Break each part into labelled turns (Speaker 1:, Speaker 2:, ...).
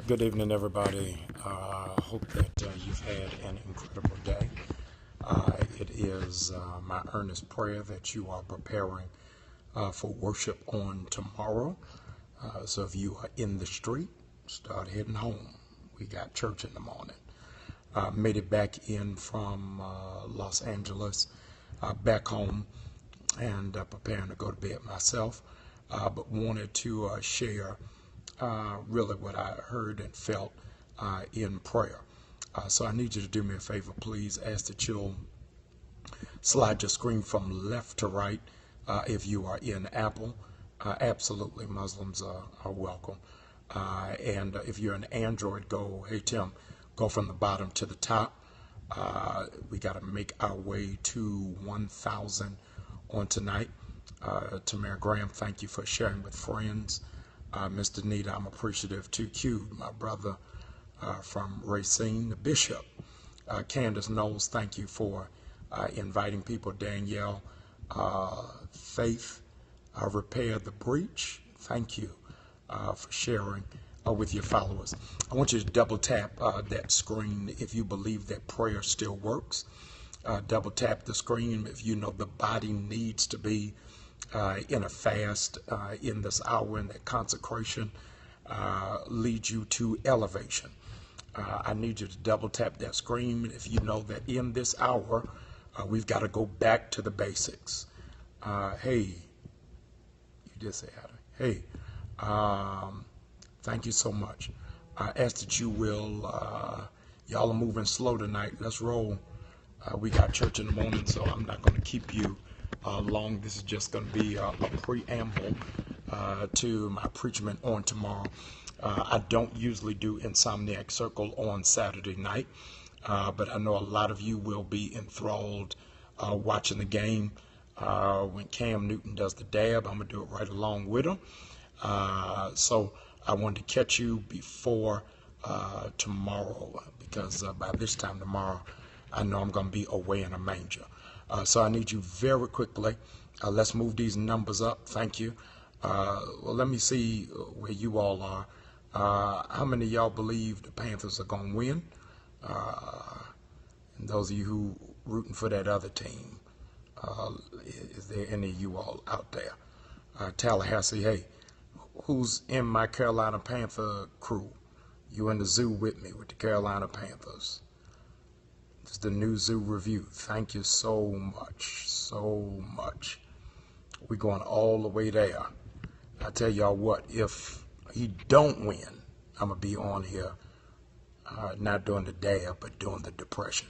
Speaker 1: Good evening, everybody. Hope that you've had an incredible day. It is my earnest prayer that you are preparing for worship on tomorrow. So if you are in the street, start heading home. We got church in the morning. Made it back in from Los Angeles, back home, and preparing to go to bed myself. But wanted to share really what I heard and felt in prayer. So I need you to do me a favor, please. Ask that you'll slide your screen from left to right if you are in Apple. Absolutely, Muslims are welcome. And if you're an Android, hey Tim, go from the bottom to the top. We got to make our way to 1,000 on tonight. Tamara Graham, thank you for sharing with friends. Mr. Nita, I'm appreciative. 2Q, my brother from Racine, the Bishop. Candace Knowles, thank you for inviting people. Danielle, Faith, Repair the Breach, thank you for sharing with your followers. I want you to double tap that screen if you believe that prayer still works. Double tap the screen if you know the body needs to be in a fast in this hour, and that consecration leads you to elevation. I need you to double tap that screen if you know that in this hour we've got to go back to the basics. Hey, you did say hi. Hey, thank you so much. I ask that you will, y'all are moving slow tonight. Let's roll. We got church in the morning, so I'm not going to keep you long. This is just going to be a preamble to my preachment on tomorrow. I don't usually do Insomniac Circle on Saturday night, but I know a lot of you will be enthralled watching the game. When Cam Newton does the dab, I'm going to do it right along with him. So I wanted to catch you before tomorrow, because by this time tomorrow, I know I'm going to be away in a manger. So I need you very quickly. Let's move these numbers up. Thank you. Well, let me see where you all are. How many of y'all believe the Panthers are going to win? And those of you who rooting for that other team, is there any of you all out there? Tallahassee, hey, who's in my Carolina Panther crew? You in the zoo with me with the Carolina Panthers? It's the new zoo review. Thank you so much, so much. We're going all the way there. I tell y'all what, if he don't win, I'm going to be on here, not doing the dab, but doing the depression.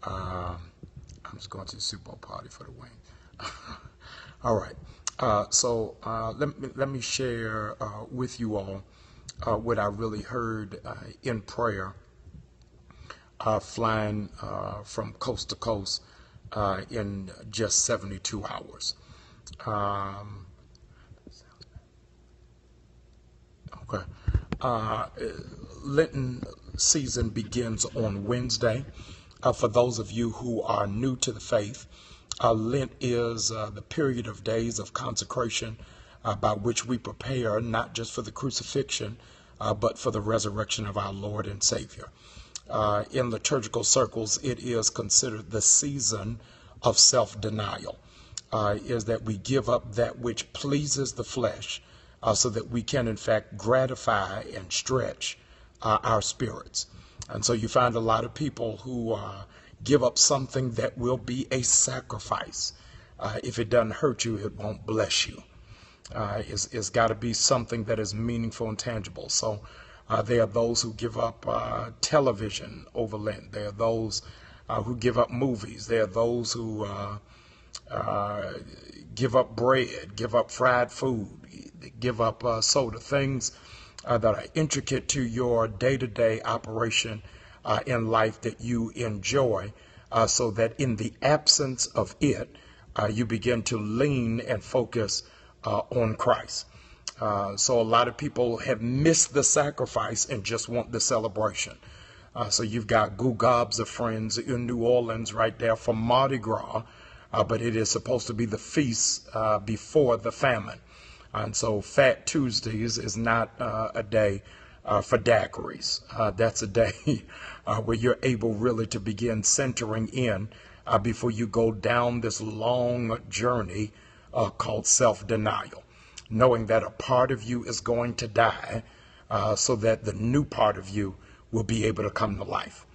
Speaker 1: I'm just going to the Super Bowl party for the win. All right. So let me share with you all what I really heard in prayer. Flying from coast to coast in just 72 hours. Okay. Lenten season begins on Wednesday. For those of you who are new to the faith, Lent is the period of days of consecration by which we prepare not just for the crucifixion, but for the resurrection of our Lord and Savior. In liturgical circles, it is considered the season of self-denial, is that we give up that which pleases the flesh so that we can, in fact, gratify and stretch our spirits. And so you find a lot of people who give up something that will be a sacrifice. If it doesn't hurt you, it won't bless you. It's got to be something that is meaningful and tangible. So there are those who give up television over Lent. There are those who give up movies. There are those who give up bread, give up fried food, give up soda, things that are intricate to your day-to-day operation in life that you enjoy, so that in the absence of it, you begin to lean and focus on Christ. So a lot of people have missed the sacrifice and just want the celebration. So you've got goo gobs of friends in New Orleans right there for Mardi Gras, but it is supposed to be the feast before the famine. And so Fat Tuesdays is not a day for daiquiris. That's a day where you're able really to begin centering in before you go down this long journey called self-denial, knowing that a part of you is going to die so that the new part of you will be able to come to life.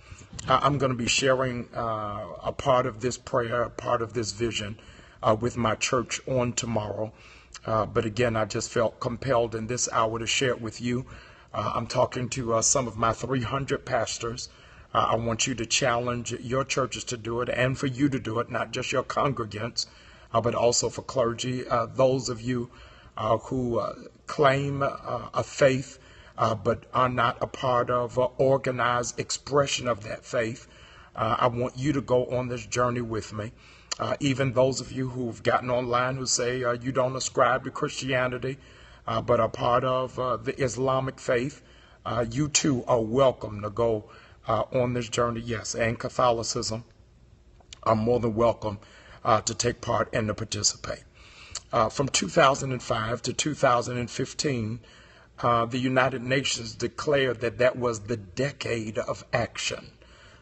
Speaker 1: I'm going to be sharing a part of this prayer, a part of this vision with my church on tomorrow. But again, I just felt compelled in this hour to share it with you. I'm talking to some of my 300 pastors. I want you to challenge your churches to do it and for you to do it, not just your congregants, but also for clergy. Those of you who claim a faith but are not a part of organized expression of that faith, I want you to go on this journey with me. Even those of you who've gotten online who say you don't ascribe to Christianity, but are part of the Islamic faith, you too are welcome to go on this journey. Yes, and Catholicism are more than welcome to take part and to participate. From 2005 to 2015, the United Nations declared that that was the decade of action.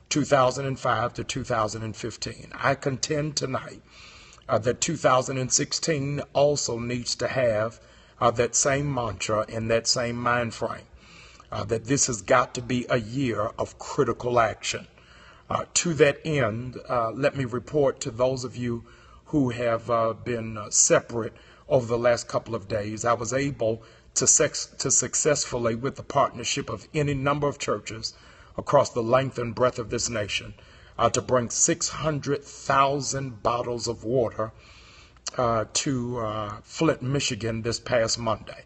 Speaker 1: 2005 to 2015. I contend tonight that 2016 also needs to have that same mantra and that same mind frame, that this has got to be a year of critical action. To that end, let me report to those of you who have been separate over the last couple of days, I was able to successfully, with the partnership of any number of churches across the length and breadth of this nation, to bring 600,000 bottles of water to Flint, Michigan this past Monday.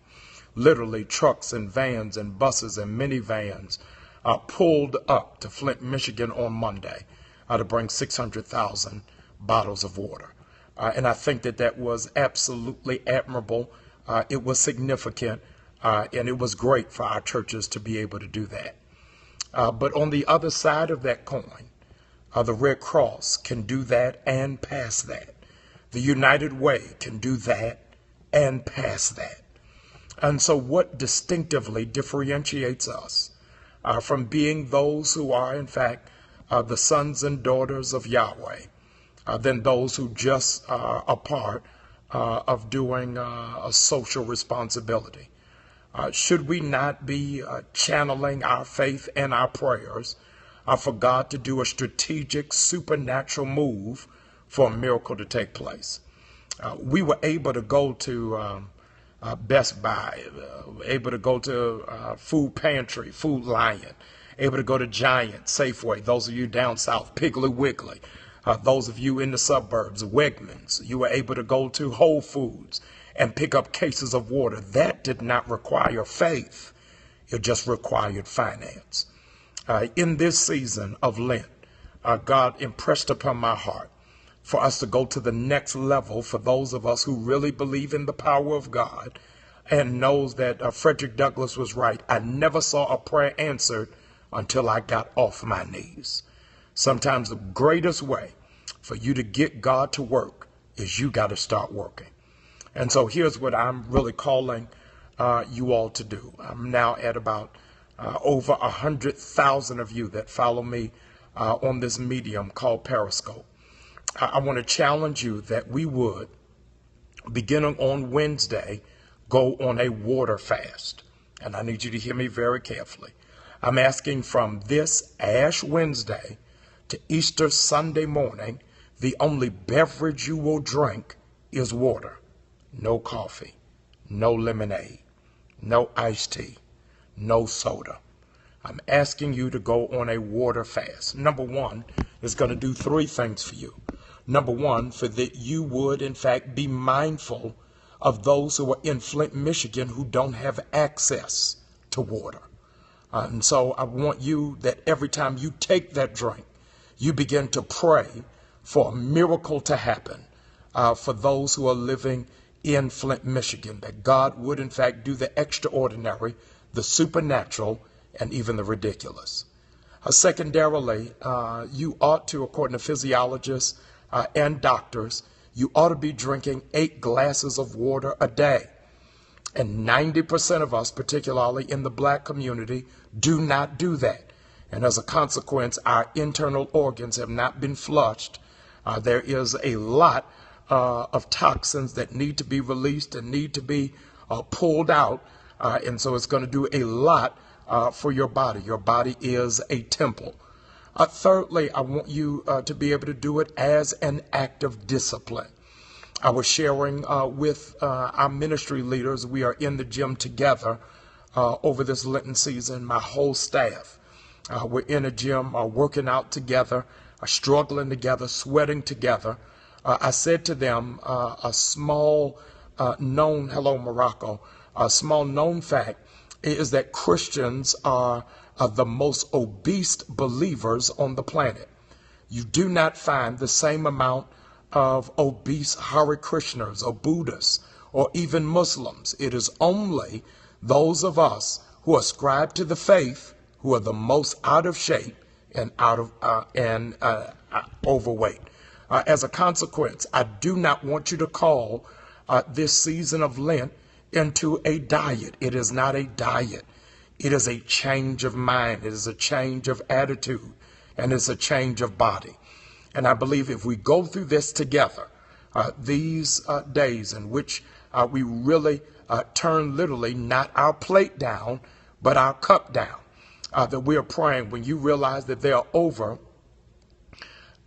Speaker 1: Literally, trucks and vans and buses and minivans pulled up to Flint, Michigan on Monday to bring 600,000 bottles of water. And I think that that was absolutely admirable. It was significant, and it was great for our churches to be able to do that. But on the other side of that coin, the Red Cross can do that and pass that. The United Way can do that and pass that. And so what distinctively differentiates us from being those who are, in fact, the sons and daughters of Yahweh, than those who just are a part of doing a social responsibility? Should we not be channeling our faith and our prayers for God to do a strategic supernatural move for a miracle to take place? We were able to go to Best Buy, able to go to Food Pantry, Food Lion, able to go to Giant, Safeway, those of you down south, Piggly Wiggly, those of you in the suburbs, Wegmans. You were able to go to Whole Foods and pick up cases of water. That did not require faith. It just required finance. In this season of Lent, God impressed upon my heart for us to go to the next level for those of us who really believe in the power of God and knows that Frederick Douglass was right. I never saw a prayer answered until I got off my knees. Sometimes the greatest way for you to get God to work is you got to start working. And so here's what I'm really calling you all to do. I'm now at about over 100,000 of you that follow me on this medium called Periscope. I want to challenge you that we would, beginning on Wednesday, go on a water fast. And I need you to hear me very carefully. I'm asking from this Ash Wednesday to Easter Sunday morning, the only beverage you will drink is water. No coffee, no lemonade, no iced tea, no soda. I'm asking you to go on a water fast. Number one is going to do three things for you. Number one, for that you would, in fact, be mindful of those who are in Flint, Michigan, who don't have access to water. And so I want you that every time you take that drink, you begin to pray for a miracle to happen for those who are living in Flint, Michigan, that God would, in fact, do the extraordinary, the supernatural, and even the ridiculous. Secondarily, you ought to, according to physiologists and doctors, you ought to be drinking 8 glasses of water a day. And 90% of us, particularly in the black community, do not do that. And as a consequence, our internal organs have not been flushed. There is a lot of toxins that need to be released and need to be pulled out. And so it's going to do a lot for your body. Your body is a temple. Thirdly, I want you to be able to do it as an act of discipline. I was sharing with our ministry leaders. We are in the gym together over this Lenten season, my whole staff. We're in a gym, working out together, struggling together, sweating together. I said to them, a small known, hello Morocco, a small known fact is that Christians are the most obese believers on the planet. You do not find the same amount of obese Hare Krishners or Buddhists or even Muslims. It is only those of us who ascribe to the faith who are the most out of shape and overweight. As a consequence, I do not want you to call this season of Lent into a diet. It is not a diet. It is a change of mind. It is a change of attitude, and it's a change of body. And I believe if we go through this together, these days in which we really turn literally not our plate down, but our cup down, that we are praying, when you realize that there are over,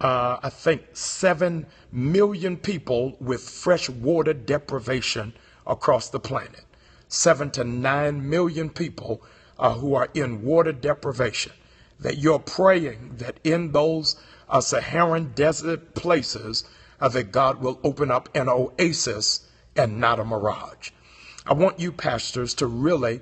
Speaker 1: I think, 7 million people with fresh water deprivation across the planet. 7 to 9 million people who are in water deprivation. That you're praying that in those Saharan desert places, that God will open up an oasis and not a mirage. I want you pastors to really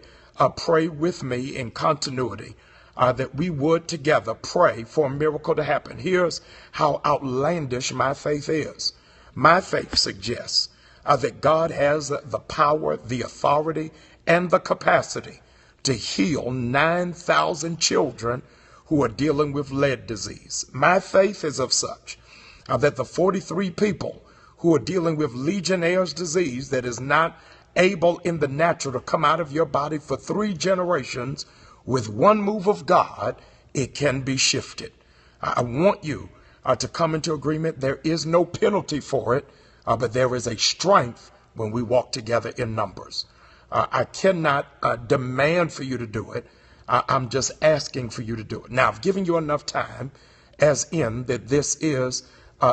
Speaker 1: pray with me in continuity, that we would together pray for a miracle to happen. Here's how outlandish my faith is. My faith suggests that God has the power, the authority, and the capacity to heal 9,000 children who are dealing with lead disease. My faith is of such that the 43 people who are dealing with Legionnaire's disease that is not able in the natural to come out of your body for 3 generations, with one move of God, it can be shifted. I want you to come into agreement. There is no penalty for it, but there is a strength when we walk together in numbers. I cannot demand for you to do it. I'm just asking for you to do it. Now, I've given you enough time, as in that this is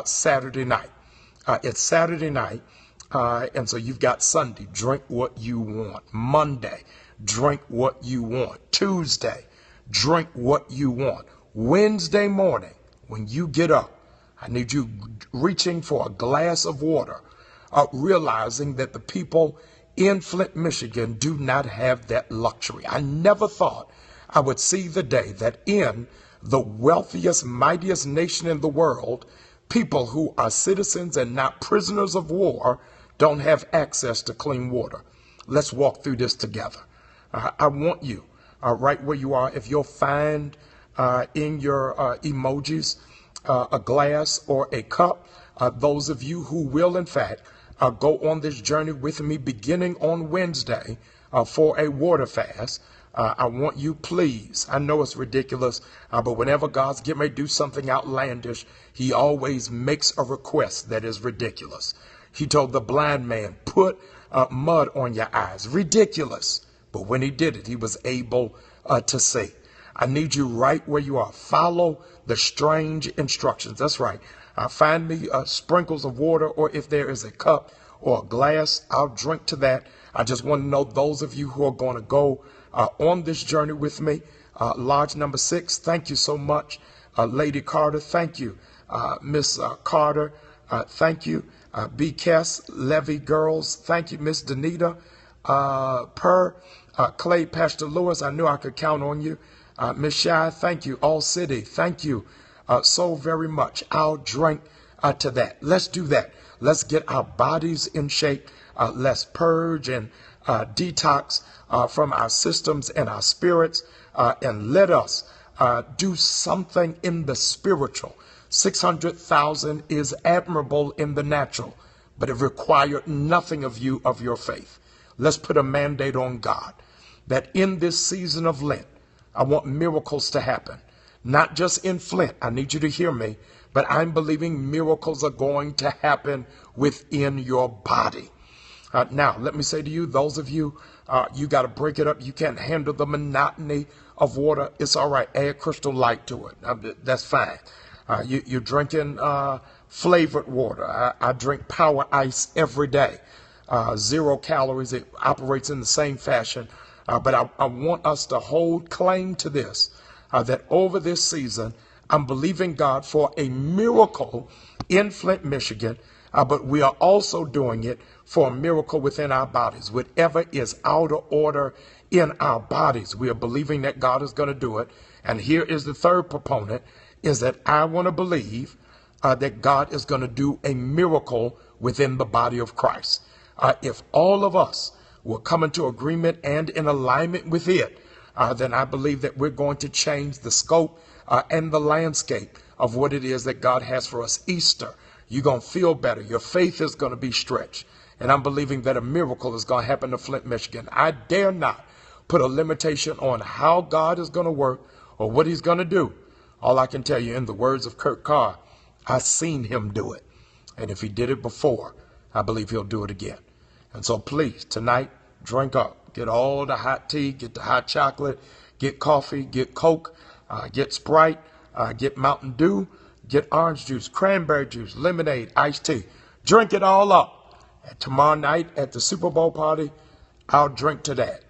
Speaker 1: Saturday night. It's Saturday night. And so you've got Sunday, drink what you want. Monday, drink what you want. Tuesday, drink what you want. Wednesday morning, when you get up, I need you reaching for a glass of water, realizing that the people in Flint, Michigan do not have that luxury. I never thought I would see the day that in the wealthiest, mightiest nation in the world, people who are citizens and not prisoners of war don't have access to clean water. Let's walk through this together. I want you, right where you are, if you'll find in your emojis a glass or a cup, those of you who will, in fact, go on this journey with me beginning on Wednesday for a water fast, I want you, please, I know it's ridiculous, but whenever God's getting ready to do something outlandish, he always makes a request that is ridiculous. He told the blind man, put mud on your eyes. Ridiculous. But when he did it, he was able to see. I need you right where you are. Follow the strange instructions. That's right. Find me sprinkles of water, or if there is a cup or a glass, I'll drink to that. I just want to know those of you who are going to go on this journey with me. Lodge number 6, thank you so much. Lady Carter, thank you. Miss Carter, thank you. B. Kess, Levy Girls, thank you. Miss Danita, Clay, Pastor Lewis, I knew I could count on you. Miss Shy, thank you. All City, thank you so very much. I'll drink to that. Let's do that. Let's get our bodies in shape. Let's purge and detox from our systems and our spirits, and let us do something in the spiritual. 600,000 is admirable in the natural, but it required nothing of you of your faith. Let's put a mandate on God that in this season of Lent, I want miracles to happen. Not just in Flint, I need you to hear me, but I'm believing miracles are going to happen within your body. Now, let me say to you, those of you, you got to break it up. You can't handle the monotony of water. It's all right. Add Crystal Light to it. That's fine. You're drinking flavored water. I drink Power Ice every day. 0 calories. It operates in the same fashion. But I want us to hold claim to this, that over this season, I'm believing God for a miracle in Flint, Michigan, but we are also doing it for a miracle within our bodies. Whatever is out of order in our bodies, we are believing that God is going to do it. And here is the third proponent, is that I want to believe that God is going to do a miracle within the body of Christ. If all of us will come into agreement and in alignment with it, then I believe that we're going to change the scope and the landscape of what it is that God has for us. Easter, you're going to feel better. Your faith is going to be stretched. And I'm believing that a miracle is going to happen to Flint, Michigan. I dare not put a limitation on how God is going to work or what he's going to do. All I can tell you, in the words of Kurt Carr, I've seen him do it. And if he did it before, I believe he'll do it again. And so please, tonight, drink up. Get all the hot tea, get the hot chocolate, get coffee, get Coke, get Sprite, get Mountain Dew, get orange juice, cranberry juice, lemonade, iced tea. Drink it all up. And tomorrow night at the Super Bowl party, I'll drink to that.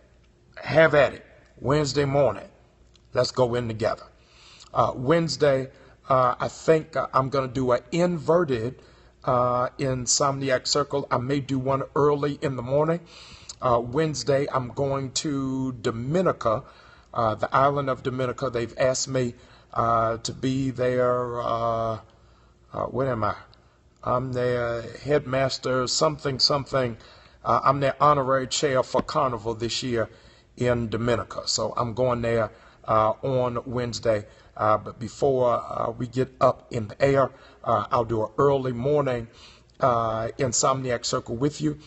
Speaker 1: Have at it. Wednesday morning, let's go in together. Wednesday, I think I'm going to do an inverted insomniac circle. I may do one early in the morning. Wednesday, I'm going to Dominica, the island of Dominica. They've asked me to be there. What am I? I'm their headmaster, something. I'm their honorary chair for Carnival this year in Dominica. So I'm going there on Wednesday. But before we get up in the air, I'll do an early morning insomniac circle with you.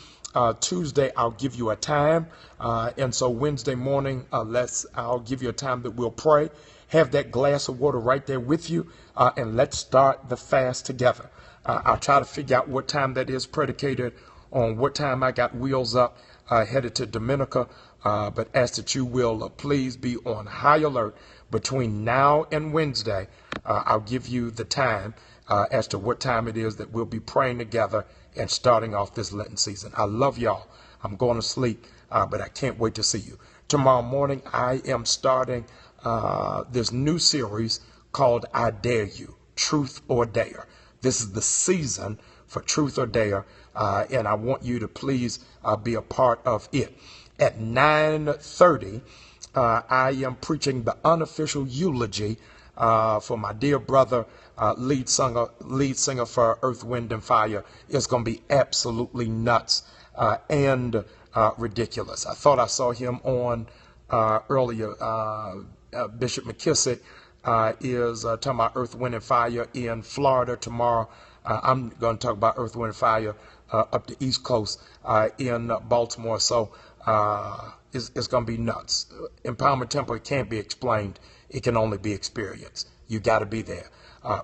Speaker 1: Tuesday, I'll give you a time. And so Wednesday morning, I'll give you a time that we'll pray. Have that glass of water right there with you. And let's start the fast together. I'll try to figure out what time that is, predicated on what time I got wheels up, headed to Dominica. But ask that you will please be on high alert between now and Wednesday. I'll give you the time as to what time it is that we'll be praying together and starting off this Lenten season. I love y'all. I'm going to sleep, but I can't wait to see you. Tomorrow morning, I am starting this new series called I Dare You, Truth or Dare. This is the season for Truth or Dare, and I want you to please be a part of it. At 9:30, I am preaching the unofficial eulogy for my dear brother, lead singer for Earth, Wind, and Fire. It's going to be absolutely nuts and ridiculous. I thought I saw him on earlier. Bishop McKissick is talking about Earth, Wind, and Fire in Florida tomorrow. I'm going to talk about Earth, Wind, and Fire up the East Coast in Baltimore. So it's going to be nuts. Empowerment Temple, it can't be explained. It can only be experienced. You got to be there.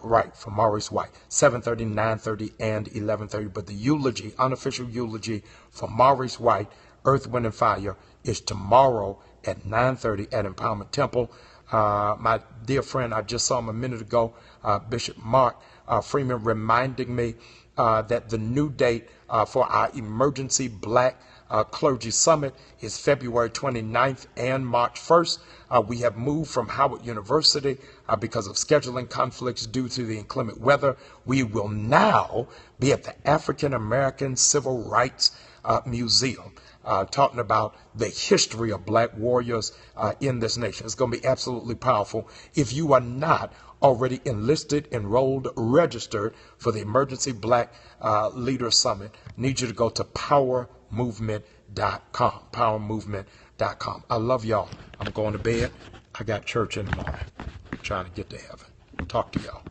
Speaker 1: Right, for Maurice White, 7:30, 9:30, and 11:30. But the eulogy, unofficial eulogy for Maurice White, Earth, Wind, and Fire, is tomorrow at 9:30 at Empowerment Temple. My dear friend, I just saw him a minute ago, Bishop Mark Freeman, reminding me that the new date for our emergency Black Clergy Summit is February 29th and March 1st. We have moved from Howard University because of scheduling conflicts due to the inclement weather. We will now be at the African American Civil Rights Museum, talking about the history of Black warriors in this nation. It's going to be absolutely powerful. If you are not already enlisted, enrolled, registered for the Emergency Black Leader Summit, need you to go to powermovement.com. Powermovement.com. I love y'all. I'm going to bed. I got church in the morning. I'm trying to get to heaven. Talk to y'all.